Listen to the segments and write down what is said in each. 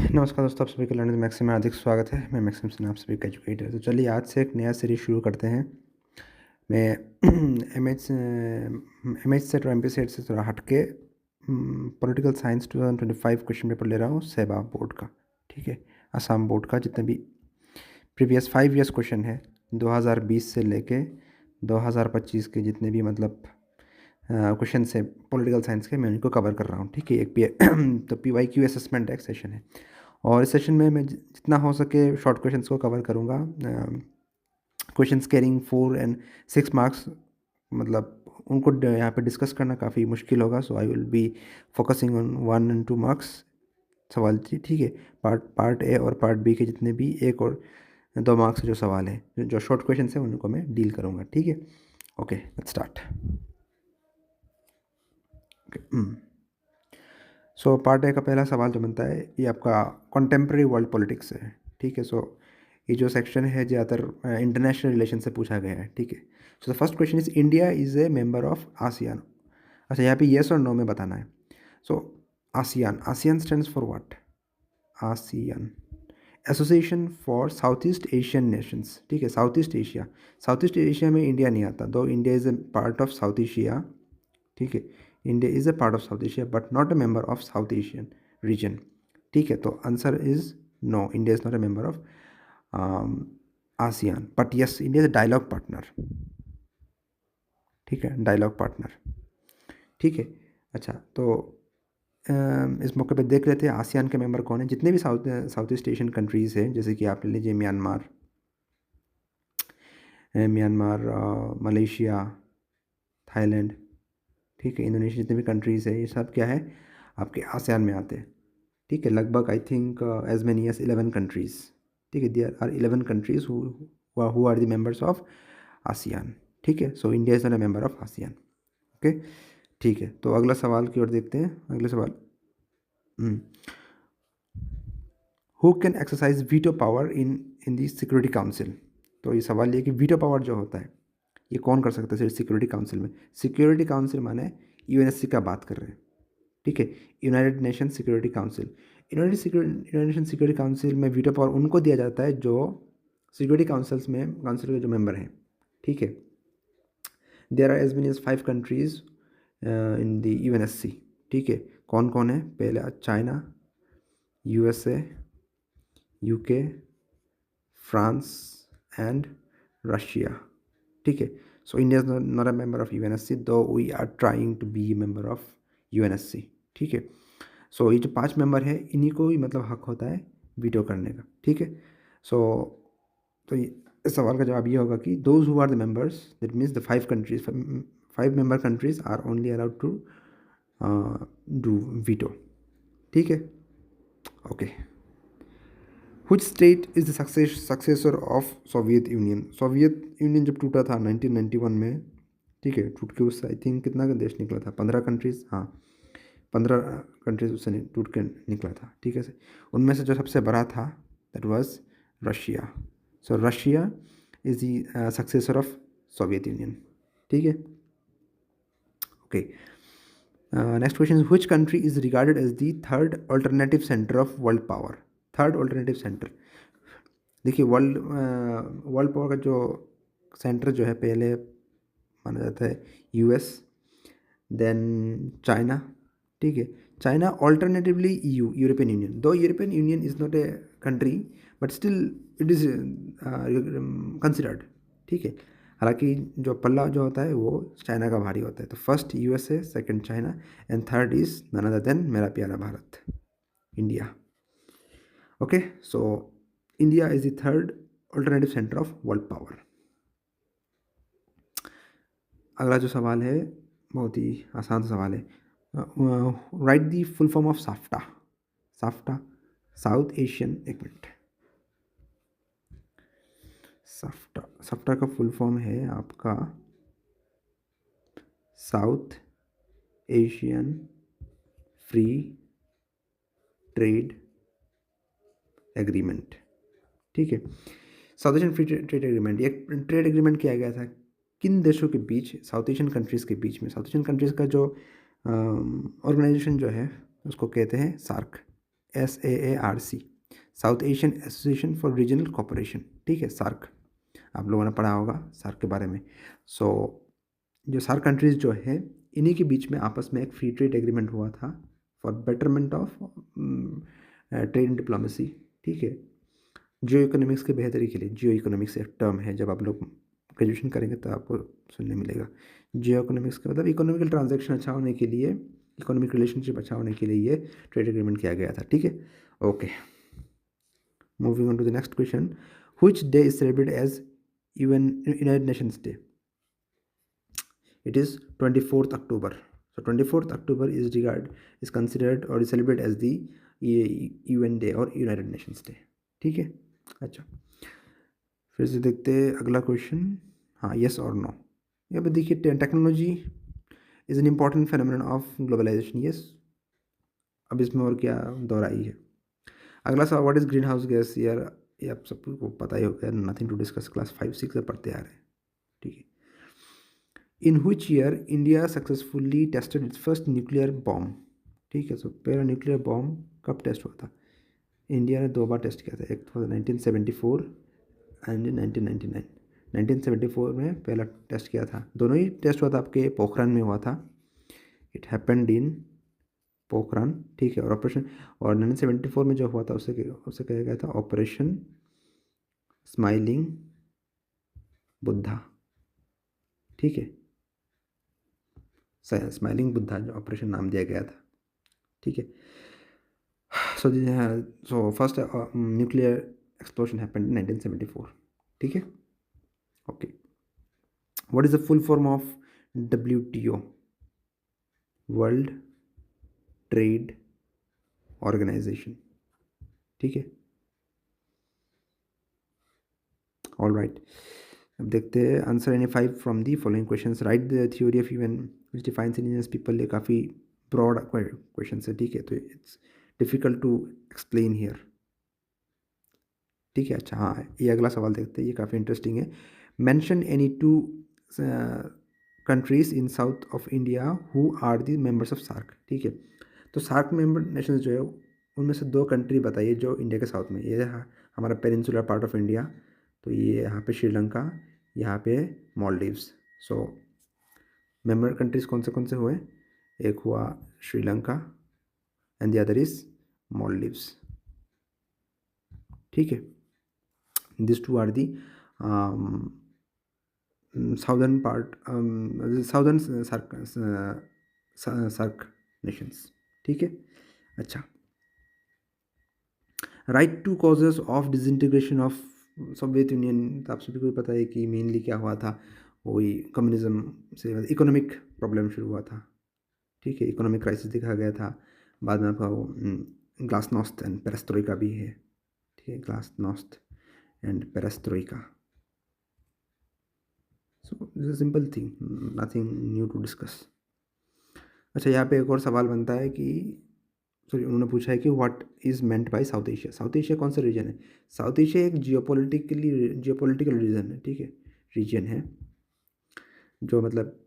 नमस्कार दोस्तों, आप सभी का लर्निंग मैक्सिम में हार्दिक स्वागत है। मैं मैक्सिम सिन्हा, आप सभी का एजुकेटर। तो चलिए आज से एक नया सीरीज शुरू करते हैं। मैं एम एच सेट और एम पी सेट से थोड़ा हट के पॉलिटिकल साइंस 2025 क्वेश्चन पेपर ले रहा हूँ, सेबा बोर्ड का। ठीक है, असम बोर्ड का जितने भी प्रीवियस 5 ईयर्स क्वेश्चन है 2020 से लेके 2025 के जितने भी मतलब क्वेश्चन है पॉलिटिकल साइंस के, मैं उनको कवर कर रहा हूँ। ठीक है, एक तो PYQ असेसमेंट एक सेशन है, और इस सेशन में मैं जितना हो सके शॉर्ट क्वेश्चंस को कवर करूँगा। क्वेश्चंस कैरिंग 4 एंड 6 मार्क्स, मतलब उनको यहाँ पे डिस्कस करना काफ़ी मुश्किल होगा। So I will be focusing on 1 and 2 marks सवाल। ठीक है, पार्ट ए और पार्ट बी के जितने भी 1 और 2 मार्क्स के जो सवाल हैं, जो शॉर्ट क्वेश्चन हैं, उनको मैं डील करूँगा। ठीक है, okay, let's start. So part A का पहला सवाल जो बनता है, ये आपका कॉन्टेम्प्रेरी वर्ल्ड पॉलिटिक्स है। ठीक है, सो ये जो सेक्शन है ज़्यादातर इंटरनेशनल रिलेशन से पूछा गया है। ठीक है, so the first question is India is a member of ASEAN. अच्छा, यहाँ पे येस और नो में बताना है। So ASEAN, ASEAN stands for what? ASEAN Association for South East Asian Nations. ठीक है, South East Asia, South East Asia में इंडिया नहीं आता, though India is a part of South Asia. ठीक है, India is a part of South Asia but not a member of South Asian region. ठीक है, तो answer is no, India is not a member of ASEAN, but yes India is a dialogue partner. ठीक है, dialogue partner. ठीक है, अच्छा, तो इस मौके पे देख लेते हैं आसियान के मेंबर कौन है। जितने भी साउथ ईस्ट एशियन कंट्रीज़ हैं, जैसे कि आप ले लीजिए म्यांमार, मलेशिया, थाईलैंड, ठीक है, इंडोनेशिया, जितने भी कंट्रीज़ है, ये सब क्या है, आपके आसियान में आते हैं। ठीक है, लगभग I think as many as 11 countries. ठीक है, there are 11 countries who are the members of ASEAN. ठीक है, so India is not a member of ASEAN. Okay, ठीक है, तो अगला सवाल की ओर देखते हैं। अगला सवाल, who can exercise veto power in the security council. तो ये सवाल ये कि वीटो पावर जो होता है, ये कौन कर सकता है सिक्योरिटी काउंसिल में? सिक्योरिटी काउंसिल माने यूएनएससी का बात कर रहे हैं। ठीक है, United Nation security council. United Nation security council में वीटो पावर उनको दिया जाता है जो सिक्योरिटी काउंसिल के जो मेंबर हैं। ठीक है, there are as many as 5 countries in the UNSC. ठीक है, कौन कौन है? पहला China, USA, UK, France and Russia. ठीक है, so India is not a member of UNSC, though we are trying to be member of UNSC. ठीक है, सो ये जो 5 मेंबर है, इन्हीं को ही मतलब हक होता है वीटो करने का। ठीक है, सो तो इस सवाल का जवाब ये होगा कि those who are the members, that means the 5 countries, 5 member countries are only allowed to do veto. ठीक है, okay. Which state is the successor of Soviet Union? Soviet Union जब टूटा था 1991 में, ठीक है, टूट के उससे आई थिंक कितना का देश निकला था? 15 कंट्रीज़, हाँ, 15 कंट्रीज़ उससे टूट के निकला था। ठीक है, उनमें से जो सबसे बड़ा था that was Russia. So Russia is the successor of Soviet Union. ठीक है, okay. Next question is which country is regarded as the third alternative centre of world power? Third alternative centre, देखिए वर्ल्ड पावर का जो centre जो है, पहले माना जाता है यूएस, देन चाइना। ठीक है, China, alternatively EU, European Union. Though European Union is not a country but still it is considered. ठीक है, हालांकि जो पल्ला जो होता है वो चाइना का भारी होता है। तो first USA, second China and third is none other than मेरा प्यारा Bharat, India. Okay, so India is the third alternative centre of world power. अगला जो सवाल है बहुत ही आसान सवाल है। Write the full form of SAFTA. SAFTA, South Asian, एक मिनट, साफ्टा, साफ्टा का फुल फॉर्म है आपका South Asian free trade agreement. ठीक है, South Asian free trade agreement, एक ट्रेड एग्रीमेंट किया गया था किन देशों के बीच? साउथ एशियन कंट्रीज़ के बीच में। साउथ एशियन कंट्रीज़ का जो ऑर्गेनाइजेशन जो है उसको कहते हैं SAARC, SAARC, south Asian association for regional cooperation, ठीक है, सार्क। आप लोगों ने पढ़ा होगा सार्क के बारे में। सो जो सार्क कंट्रीज़ जो है, इन्हीं के बीच में आपस में एक फ्री ट्रेड एग्रीमेंट हुआ था for betterment of trade diplomacy, ठीक है, जियो इकोनॉमिक्स के बेहतरी के लिए। जियो इकोनॉमिक्स एक टर्म है, जब आप लोग ग्रेजुएशन करेंगे तो आपको सुनने मिलेगा। जियो इकोनॉमिक्स का मतलब इकोनॉमिकल ट्रांजैक्शन अच्छा होने के लिए, इकोनॉमिक रिलेशनशिप अच्छा होने के लिए ये ट्रेड एग्रीमेंट किया गया था, ठीक है। Okay, moving on to the next question, which day is celebrated as United Nations day? It is 24th October. So 24th October is considered or is celebrated as the UN Day और United Nations day, ठीक है। अच्छा, फिर से देखते हैं अगला question. हाँ, यस और नो। यहाँ पे देखिए, technology is an important phenomenon of globalisation, yes. अब इसमें और क्या दोहराई है। अगला सवाल, what is greenhouse gas? यार ये आप सबको पता ही होगा, नथिंग टू डिस्कस, क्लास 5-6 से पढ़ते आ रहे हैं, ठीक है। In which year India successfully tested its first nuclear bomb, ठीक है। सो पहला न्यूक्लियर बॉम्ब कब टेस्ट हुआ था? इंडिया ने 2 बार टेस्ट किया था, एक था 1974 एंड 1999। 1974 में पहला टेस्ट किया था, दोनों ही टेस्ट हुआ था आपके पोखरान में हुआ था। इट हैपेंड इन पोखरान, ठीक है। और ऑपरेशन, और 1974 में जो हुआ था उसे कहा गया था ऑपरेशन स्माइलिंग बुद्धा, ठीक है। स्माइलिंग बुद्धा जो ऑपरेशन नाम दिया गया था, ठीक है। So first nuclear explosion happened in 1974, ठीक है। Okay, what is the full form of WTO? World trade organisation, ठीक है। ऑल राइट, अब देखते हैं answer any 5 from the following questions. Write the theory of even which defines indigenous people. ये काफ़ी broad question है, ठीक है, तो it's difficult to explain here, ठीक है। अच्छा, हाँ, ये अगला सवाल देखते हैं, ये काफ़ी इंटरेस्टिंग है। Mention any 2 countries in south of India who are the members of SAARC, ठीक है। तो सार्क मेंबर नेशंस जो है, उनमें से 2 कंट्री बताइए जो इंडिया के साउथ में। ये हमारा पेनिनसुलर पार्ट ऑफ इंडिया, तो ये यहाँ पे श्रीलंका, यहाँ पे मॉलडीव्स। सो मेंबर कंट्रीज कौन से हुए? एक हुआ Sri Lanka and the other is Maldives, ठीक है। This 2 are the southern part, southern SAARC nations, ठीक है। अच्छा, write two causes of disintegration of Soviet Union. तो आप सभी को पता है कि मेनली क्या हुआ था, वही कम्युनिज्म से इकोनॉमिक प्रॉब्लम शुरू हुआ था, ठीक है। इकोनॉमिक क्राइसिस देखा गया था, बाद में आपका वो ग्लासनोस्ट एंड पेरेस्ट्रोइका भी है, ठीक है, glasnost and perestroika. So this is simple thing, nothing new to discuss. अच्छा, यहाँ पे एक और सवाल बनता है कि, सॉरी, उन्होंने पूछा है कि what is meant by south Asia. South Asia कौन सा रीजन है? साउथ एशिया एक जियोपॉलिटिकल रीजन है, ठीक है, रीजन है जो मतलब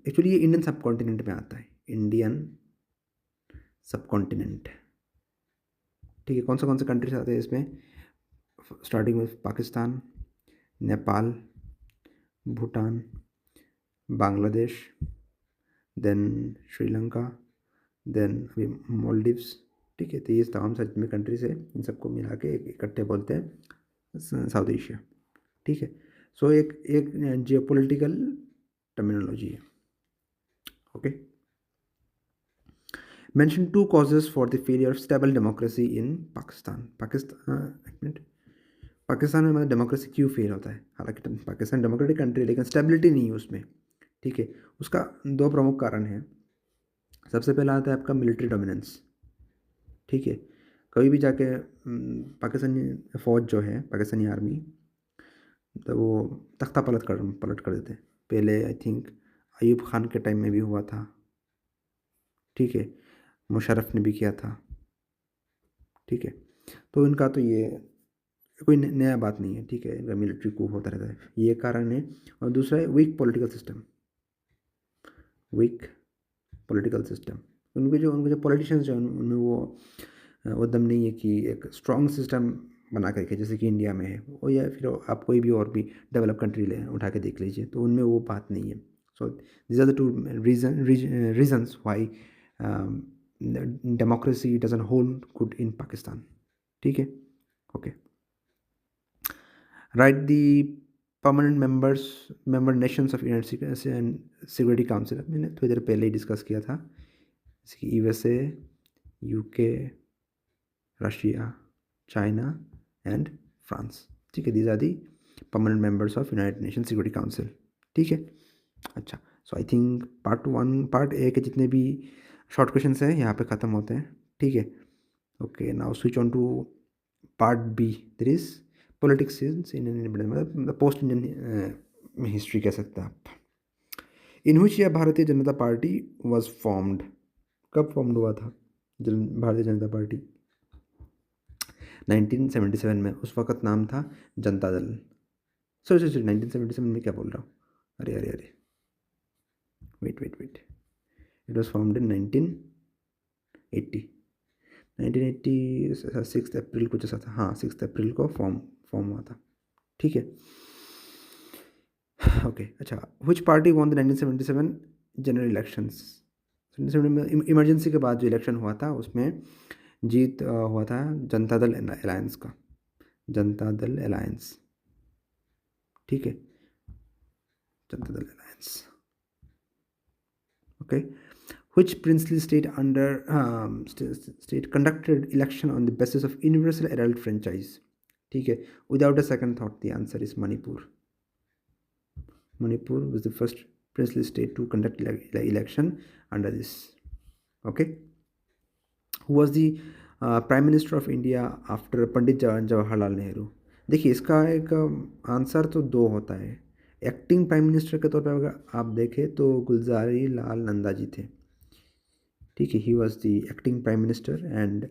एक्चुअली ये इंडियन सब कॉन्टिनेंट में आता है, इंडियन सब कॉन्टिनेंट, ठीक है। कौन से कंट्रीज आते हैं इसमें? स्टार्टिंग में Pakistan, Nepal, Bhutan, Bangladesh, then Sri Lanka, then Maldives, ठीक है। तो ये तमाम सारी जितने कंट्रीज है, इन सबको मिला के इकट्ठे बोलते हैं साउथ एशिया, ठीक है। सो एक जियोपॉलिटिकल टर्मिनोलॉजी है, okay. Mention 2 causes for the failure of stable democracy in Pakistan. एक मिनट, पाकिस्तान में मतलब डेमोक्रेसी क्यों फेल होता है? हालांकि पाकिस्तान डेमोक्रेटिक कंट्री है, लेकिन स्टेबिलिटी नहीं है उसमें, ठीक है। उसका 2 प्रमुख कारण हैं। सबसे पहला आता है आपका मिलिट्री डोमिनेंस, ठीक है। कभी भी जाके पाकिस्तानी फ़ौज जो है, पाकिस्तानी आर्मी, तो वो तख्ता पलट कर देते हैं। पहले आई थिंक अयूब खान के टाइम में भी हुआ था, ठीक है, मुशर्रफ ने भी किया था, ठीक है। तो इनका तो ये कोई नया बात नहीं है, ठीक है, इनका मिलिट्री coup होता रहता है, ये कारण है। और दूसरा है weak political system, weak political system. उनके जो पॉलिटिशियंस जो हैं, उनमें वो उद्यम नहीं है कि एक स्ट्रॉन्ग सिस्टम बना के रखे जैसे कि इंडिया में है वो, या फिर आप कोई भी और भी डेवलप कंट्री ले उठा के देख लीजिए तो उनमें वो बात नहीं है. So this are the two reasons why democracy doesn't hold good in Pakistan. ठीक है. Okay. Write the permanent member nations of United security council. मैंने थोड़ी देर पहले ही डिस्कस किया था, जैसे कि USA, UK, Russia, China and France. ठीक है. These are the permanent members of United Nation security council. ठीक है. अच्छा. सो आई थिंक पार्ट ए के जितने भी शॉर्ट क्वेश्चंस हैं यहाँ पे ख़त्म होते हैं. ठीक है. Okay. Now switch on to part B. There is politics in Indian, मतलब पोस्ट इंडियन हिस्ट्री कह सकते हैं आप. In which year Bharatiya Janata Party was formed. कब फॉर्म्ड हुआ था भारतीय जनता पार्टी? 1977 में. उस वक्त नाम था जनता दल. सॉरी 1977 में क्या बोल रहा हूँ, अरे अरे अरे, wait. It was formed in 1980. 6 अप्रैल कुछ ऐसा था. हाँ, 6 अप्रैल को फॉर्म हुआ था. ठीक है. ओके. अच्छा. विच party won the 1977 general elections? 1977 में इमरजेंसी के बाद जो इलेक्शन हुआ था उसमें जीत हुआ था जनता दल अलायंस का. जनता दल अलायंस. ठीक है. Janata Dal alliance. Okay. Which princely state state conducted election on the basis of universal adult franchise? ठीक है. Without a second thought, the answer is Manipur. Manipur was the first princely state to conduct election under this. Okay. Who was the Prime Minister of India after Pandit Jawaharlal Nehru? देखिए इसका एक answer तो दो होता है. Acting prime minister के तौर पर अगर आप देखें तो गुलजारी लाल नंदा जी थे. ठीक है. He was the acting prime minister and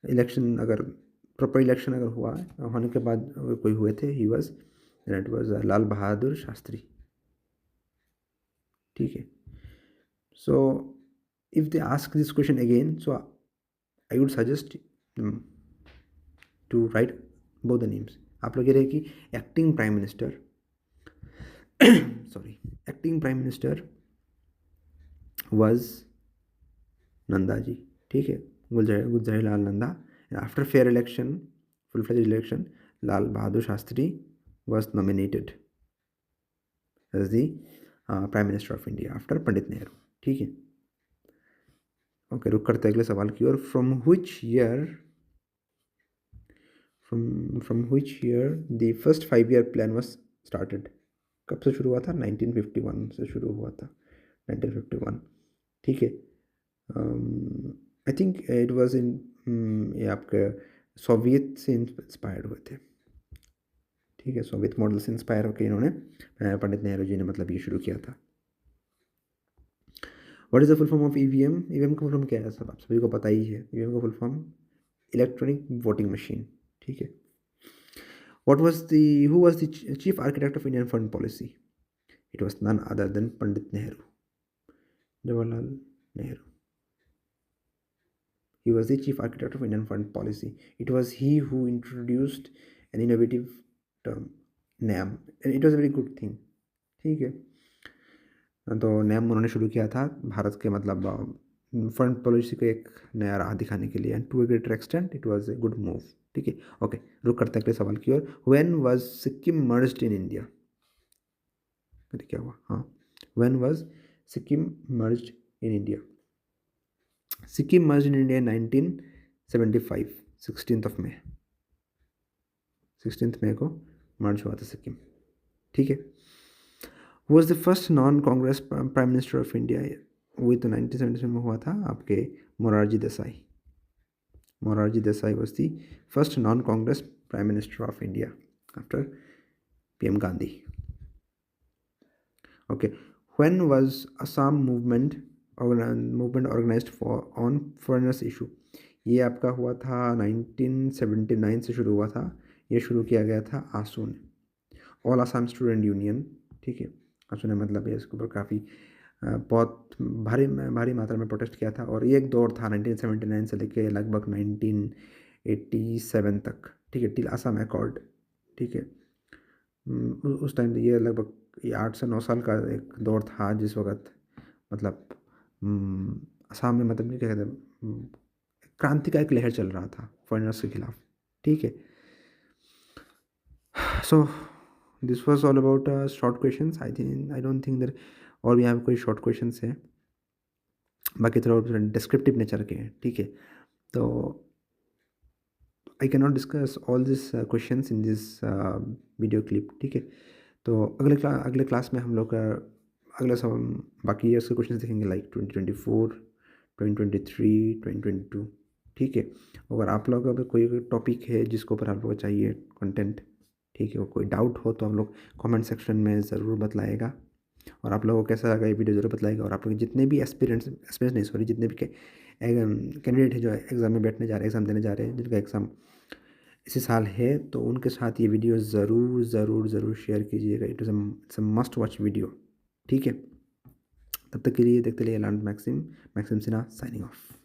election अगर प्रॉपर इलेक्शन अगर होने के बाद कोई हुए थे, he was it was Lal Bahadur Shastri. ठीक है. So if they ask this question again, so I would suggest to write both the names. आप लोग ये रहे कि acting prime minister acting prime minister was Nanda ji. ठीक है. Gulzari Lal Nanda. After fair election, full fledge election, Lal Bahadur Shastri was nominated as the prime minister of India after Pandit Nehru. ठीक है. Okay. रुक करते अगले सवाल की ओर. From which year the first 5 year plan was started? कब से शुरू हुआ था? 1951 से शुरू हुआ था. 1951. ठीक है. I think it was in ये आपके सोवियत से इंस्पायर्ड हुए थे. ठीक है. सोवियत मॉडल से इंस्पायर होकर इन्होंने पंडित नेहरू जी ने मतलब ये शुरू किया था. What is the full form of EVM? EVM का फुल फॉर्म क्या है? सब आप सभी को पता ही है. ईवीएम का full form electronic voting machine. ठीक है. Who was the chief architect of Indian foreign policy? It was none other than Pandit Nehru, Jawaharlal Nehru. He was the chief architect of Indian foreign policy. It was he who introduced an innovative term, NAM, and it was a very good thing. ठीक है. तो NAM उन्होंने शुरू किया था भारत के मतलब foreign policy को एक नया राह दिखाने के लिए. And to a greater extent it was a good move. ठीक है. ओके. रुक करते हैं अगले सवाल की ओर. When was Sikkim merged in India? अरे क्या हुआ? हाँ. When was Sikkim merged in India? Sikkim merged in India in 1975, 16th May. 16th May को मर्ज हुआ था सिक्किम. ठीक है. Who was the first non-Congress Prime Minister of India with 1977 में हुआ था आपके Morarji Desai. Morarji Desai was the first non-Congress Prime Minister of India after PM Gandhi. Okay. When was Assam movement organized on foreigners issue? ये आपका हुआ था 1979 से शुरू हुआ था. ये शुरू किया गया था आसू ने, ऑल आसाम स्टूडेंट यूनियन. ठीक है. आसू ने मतलब ये इसके ऊपर काफ़ी बहुत भारी मात्रा में प्रोटेस्ट किया था। और ये एक दौर था 1979 से लेके लगभग 1987 तक, ठीक है, टिल असम अकॉर्ड, ठीक है। उस टाइम ये लगभग ये 8 से 9 साल का एक दौर था जिस वक़्त मतलब असम में मतलब ये क्या कहते हैं, क्रांति का एक लहर चल रहा था फॉरेनर्स के खिलाफ, ठीक है। So this was all about short questions. I don't think that और भी यहाँ पे कोई शॉर्ट क्वेश्चंस हैं, बाकी थोड़ा डिस्क्रिप्टिव नेचर के हैं, ठीक है। तो I can not discuss all this questions in this video clip, ठीक है। तो अगले क्लास में हम लोग अगला सब बाकी ईयर्स के क्वेश्चन देखेंगे, लाइक 2024, 2023, 2022, ठीक है। अगर आप लोग अगर कोई टॉपिक है जिसके ऊपर आप लोगों को चाहिए कंटेंट, ठीक है, और कोई डाउट हो तो आप लोग कमेंट सेक्शन में ज़रूर बताइएगा। और आप लोगों को कैसा लगा ये वीडियो ज़रूर बताइएगा। और आप लोग जितने भी एस्पिरेंट्स नहीं सॉरी, जितने भी कैंडिडेट है जो एग्ज़ाम में बैठने जा रहे हैं, एग्ज़ाम देने जा रहे हैं, जिनका एग्ज़ाम इसी साल है, तो उनके साथ ये वीडियो ज़रूर ज़रूर ज़रूर शेयर कीजिएगा। It's a must watch video, ठीक है। तब तक के लिए देखते रहिए learn Maxim Sinha signing of.